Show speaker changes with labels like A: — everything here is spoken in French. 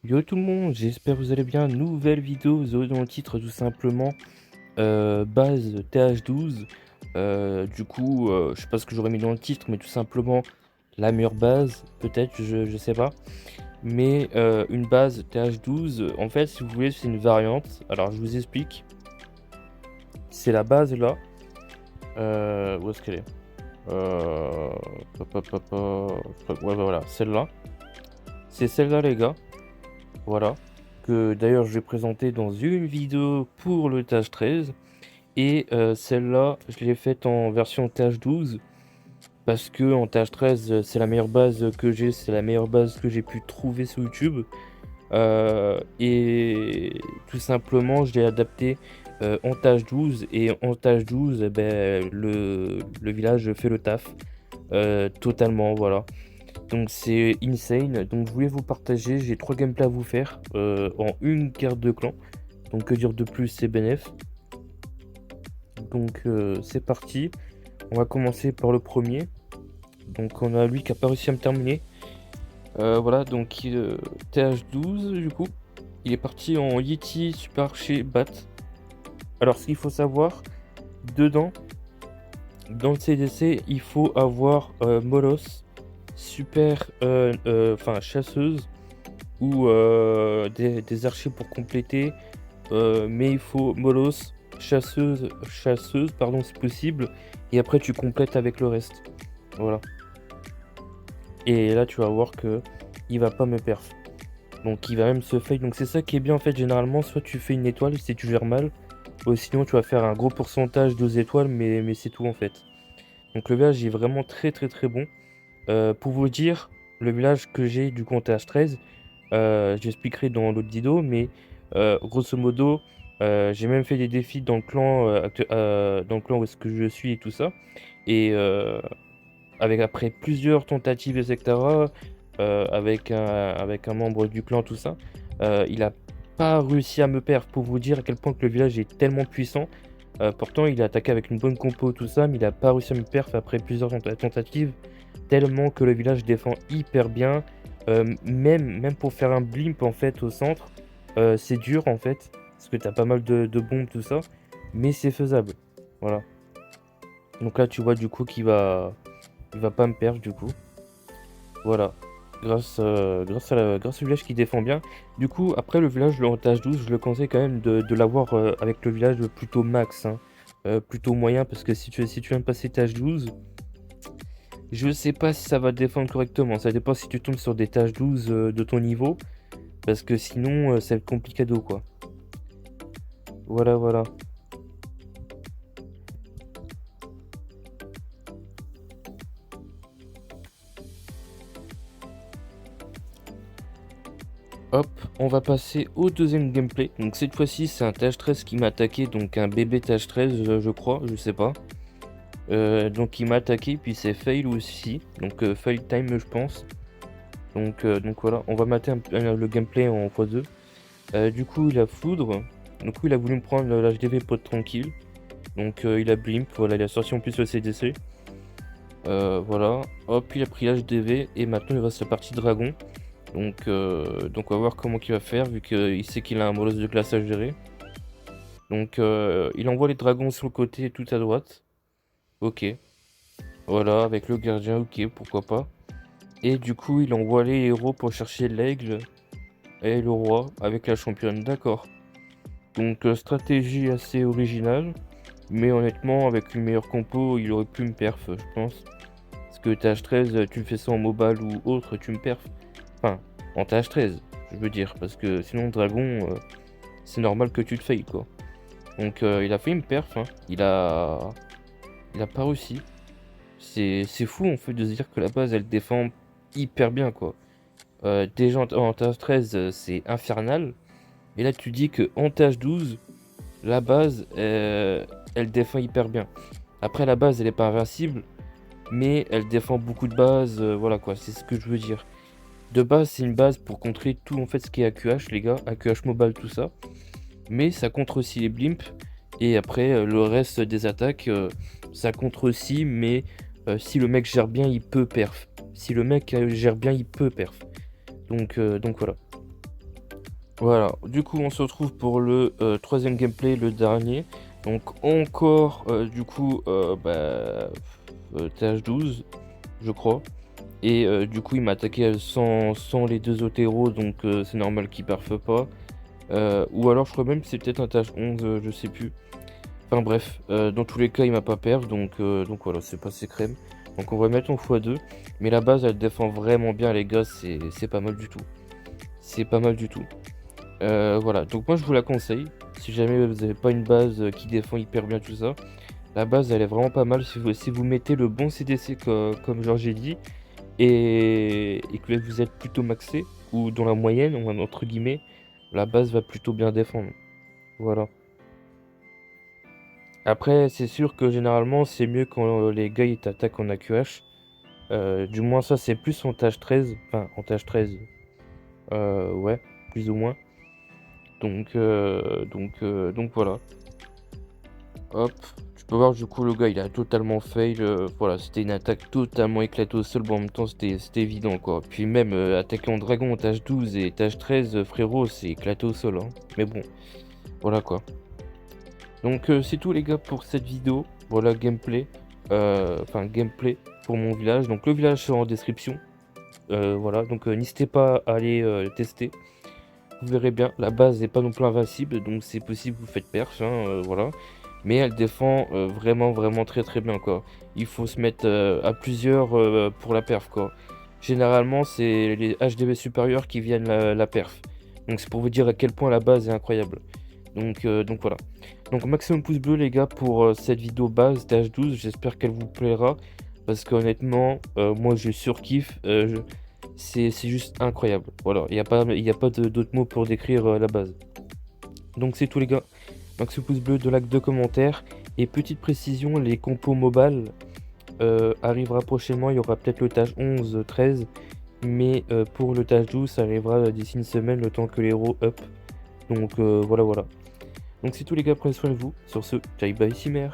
A: Yo tout le monde, j'espère que vous allez bien. Nouvelle vidéo, vous aurez dans le titre tout simplement base TH12. Je sais pas ce que j'aurais mis dans le titre, mais tout simplement la meilleure base, peut-être, je sais pas. Mais une base TH12, en fait, si vous voulez, c'est une variante. Alors je vous explique. C'est la base là. Où est-ce qu'elle est? Euh... Ouais, voilà, celle-là. C'est celle-là, les gars. Voilà, que d'ailleurs je vais présenter dans une vidéo pour le TH13. Et celle-là, je l'ai faite en version TH12 parce que en TH13, c'est la meilleure base que j'ai, c'est la meilleure base que j'ai pu trouver sur YouTube. Et tout simplement, je l'ai adapté en TH12 et en TH12, eh ben, le village fait le taf totalement, voilà. Donc c'est insane. Donc je voulais vous partager, j'ai 3 gameplays à vous faire en une carte de clan. Donc que dire de plus, c'est bénef. Donc c'est parti. On va commencer par le premier. Donc on a lui qui a pas réussi à me terminer. Voilà, donc TH12 du coup. Il est parti en Yeti Super Archer Bat. Alors ce qu'il faut savoir, dedans, dans le CDC, il faut avoir Molos, super, enfin chasseuse ou des archers pour compléter. Mais il faut Molos, chasseuse, pardon, si possible. Et après, tu complètes avec le reste. Voilà. Et là, tu vas voir que il va pas me perf. Donc, il va même se fail. Donc, c'est ça qui est bien en fait. Généralement, soit tu fais une étoile si tu gères mal, ou sinon, tu vas faire un gros pourcentage 2 étoiles, mais c'est tout en fait. Donc, le village est vraiment très très très bon. Pour vous dire, le village que j'ai du compte H13, j'expliquerai dans l'autre vidéo, mais grosso modo, j'ai même fait des défis dans le clan, dans le clan où est-ce que je suis et tout ça. Et avec après plusieurs tentatives, etc., avec un membre du clan, tout ça, il a pas réussi à me perdre pour vous dire à quel point que le village est tellement puissant. Pourtant, il a attaqué avec une bonne compo, tout ça, mais il a pas réussi à me perdre après plusieurs tentatives, tellement que le village défend hyper bien. Même pour faire un blimp en fait au centre, c'est dur en fait, parce que t'as pas mal de bombes, tout ça, mais c'est faisable. Voilà. Donc là, tu vois du coup il va pas me perdre du coup. Voilà. Grâce au village qui défend bien. Du coup, après le village, le tâche 12, je le conseille quand même de l'avoir avec le village plutôt max, hein. Plutôt moyen, parce que si tu viens de passer tâche 12, je sais pas si ça va défendre correctement. Ça dépend si tu tombes sur des tâches 12 de ton niveau, parce que sinon, ça va être complicado, quoi. Voilà, voilà. Hop, on va passer au deuxième gameplay. Donc cette fois-ci, c'est un TH13 qui m'a attaqué, donc un bébé TH13, je crois, je sais pas. Donc il m'a attaqué, puis c'est fail aussi. Donc fail time, je pense. Donc voilà, on va mater le gameplay en x2. Du coup, il a foudre. Du coup, il a voulu me prendre l'HDV pot tranquille. Donc il a blimp, voilà, il a sorti en plus le CDC. Voilà, hop, il a pris l'HDV et maintenant il reste la partie dragon. Donc on va voir comment il va faire vu qu'il sait qu'il a un molosse de classe à gérer. Donc il envoie les dragons sur le côté tout à droite. Ok, voilà, avec le gardien, ok, pourquoi pas. Et du coup, il envoie les héros pour chercher l'aigle et le roi avec la championne. D'accord. Donc, stratégie assez originale. Mais honnêtement, avec une meilleure compo, il aurait pu me perf, je pense. Parce que TH13, tu fais ça en mobile ou autre, tu me perf. Enfin, en TH13, je veux dire. Parce que sinon, dragon, c'est normal que tu te failles, quoi. Donc, il a fait une perf, hein. Il a pas réussi. C'est fou, en fait, de se dire que la base, elle défend hyper bien, quoi. Déjà en TH13, c'est infernal. Et là, tu dis que en TH12, la base, elle défend hyper bien. Après, la base, elle est pas invincible, mais elle défend beaucoup de bases. Voilà quoi, c'est ce que je veux dire. De base, c'est une base pour contrer tout en fait ce qui est AQH, les gars, AQH mobile, tout ça. Mais ça contre aussi les blimps. Et après, le reste des attaques, ça contre aussi, mais si le mec gère bien, il peut perf. Si le mec gère bien, il peut perf. Donc voilà. Voilà, du coup on se retrouve pour le troisième gameplay, le dernier. Donc encore du coup TH12 je crois. Et du coup il m'a attaqué sans les deux autres héros, donc c'est normal qu'il perfe pas. Ou alors je crois même que c'est peut-être un TH11, je sais plus. Enfin bref, dans tous les cas il m'a pas perf, donc voilà, c'est passé crème. Donc on va mettre en x2. Mais la base elle défend vraiment bien les gars, c'est pas mal du tout. C'est pas mal du tout. Voilà, donc moi je vous la conseille. Si jamais vous n'avez pas une base qui défend hyper bien tout ça, la base elle est vraiment pas mal si vous mettez le bon CDC comme genre j'ai dit et que vous êtes plutôt maxé ou dans la moyenne, ou entre guillemets, la base va plutôt bien défendre. Voilà. Après, c'est sûr que généralement c'est mieux quand les gars ils t'attaquent en AQH. Du moins ça c'est plus en tâche 13, enfin en tâche 13, ouais, plus ou moins. Donc voilà. Hop, tu peux voir du coup le gars il a totalement fail, voilà c'était une attaque totalement éclatée au sol, bon en même temps c'était évident quoi. Puis même attaquer en dragon en tâche 12 et tâche 13, frérot c'est éclaté au sol hein. Mais bon, voilà quoi. Donc c'est tout les gars pour cette vidéo, voilà gameplay, enfin gameplay pour mon village. Donc le village sera en description, voilà donc n'hésitez pas à aller tester. Vous verrez bien, la base n'est pas non plus invincible, donc c'est possible que vous faites perche, hein, voilà. Mais elle défend vraiment très très bien quoi. Il faut se mettre à plusieurs pour la perf quoi. Généralement c'est les HDV supérieurs qui viennent la perf. Donc c'est pour vous dire à quel point la base est incroyable. Donc voilà. Donc maximum pouce bleu les gars pour cette vidéo base TH12. J'espère qu'elle vous plaira. Parce qu'honnêtement, moi je surkiffe. C'est juste incroyable. Voilà, il y a pas d'autres mots pour décrire la base. Donc c'est tout les gars. Max pouce bleu, de like, de commentaires. Et petite précision, les compos mobile arrivera prochainement. Il y aura peut-être le tâche 11, 13. Mais pour le tâche 12, ça arrivera d'ici une semaine, le temps que l'héros up. Donc voilà. Donc c'est tout les gars, prenez soin de vous. Sur ce, bye bye Cimer.